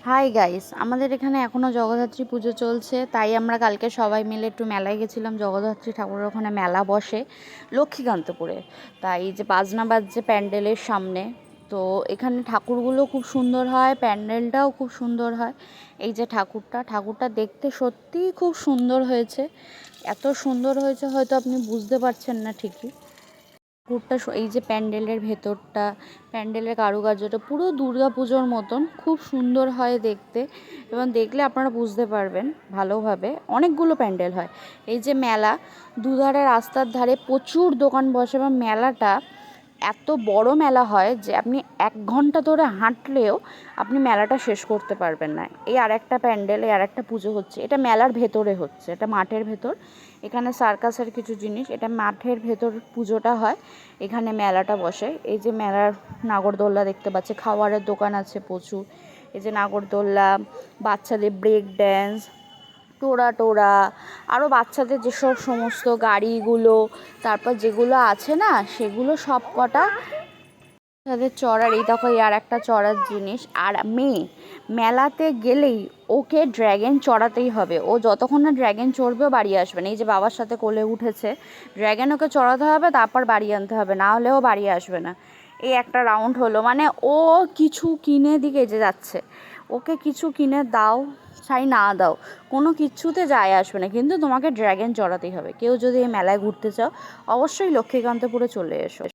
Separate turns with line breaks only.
Hi guys, আমাদের এখানে এখনও জগদ্ধাত্রী পুজো চলছে, তাই আমরা কালকে সবাই মিলে একটু মেলায় গেছিলাম। জগদ্ধাত্রী ঠাকুরের ওখানে মেলা বসে লক্ষ্মীকান্তপুরে। তাই যে বাজনা বাজছে প্যান্ডেলের সামনে, তো এখানে ঠাকুরগুলো খুব সুন্দর হয়, প্যান্ডেলটাও খুব সুন্দর হয়। এই যে ঠাকুরটা দেখতে সত্যিই খুব সুন্দর হয়েছে। এত সুন্দর হয়েছে হয়তো আপনি বুঝতে পারছেন না ঠিকই। ঠাকুরটা এই যে প্যান্ডেলের ভেতরটা, প্যান্ডেলের কারুকার্যটা পুরো দুর্গা পুজোর মতন খুব সুন্দর হয় দেখতে, এবং দেখলে আপনারা বুঝতে পারবেন ভালোভাবে। অনেকগুলো প্যান্ডেল হয়। এই যে মেলা, দুধারে রাস্তার ধারে প্রচুর দোকান বসে, এবং মেলাটা এত বড় মেলা হয় যে আপনি 1 ঘন্টা ধরে হাঁটলেও আপনি মেলাটা শেষ করতে পারবেন না। এই আরেকটা প্যান্ডেল, এই আরেকটা পুজো হচ্ছে, এটা মেলার ভেতরে হচ্ছে, এটা মাঠের ভেতর। এখানে সার্কাসের কিছু জিনিস, এটা মাঠের ভেতর পুজোটা হয়, এখানে মেলাটা বসে। এই যে মেলার নাগরদোল্লা দেখতে পাচ্ছি, খাবারের দোকান আছে প্রচুর। এই যে নাগরদোল্লা, বাচ্চাদের ব্রেক ড্যান্স, টোরা আরও বাচ্চাদের যেসব সমস্ত গাড়িগুলো, তারপর যেগুলো আছে না, সেগুলো সব কটা তাদের চড়ার। এই দেখো আর একটা চড়ার জিনিস। আর মেলাতে গেলেই ওকে ড্র্যাগন চড়াতেই হবে। ও যতক্ষণ না ড্র্যাগন চড়বে ও বাড়ি আসবে না। এই যে বাবার সাথে কোলে উঠেছে, ড্র্যাগন ওকে চড়াতে হবে, তারপর বাড়ি আনতে হবে, না হলে ও বাড়ি আসবে না। এই একটা রাউন্ড হলো, মানে ও কিছু কিনে দিকে যে যাচ্ছে, ওকে কিছু কিনে দাও চাই না দাও, কোনো কিচ্ছুতে যায় আসবে না, কিন্তু তোমাকে ড্র্যাগন চড়াতেই হবে। কেউ যদি এই মেলায় ঘুরতে চাও, অবশ্যই লক্ষ্মীকান্তপুরে চলে এসো।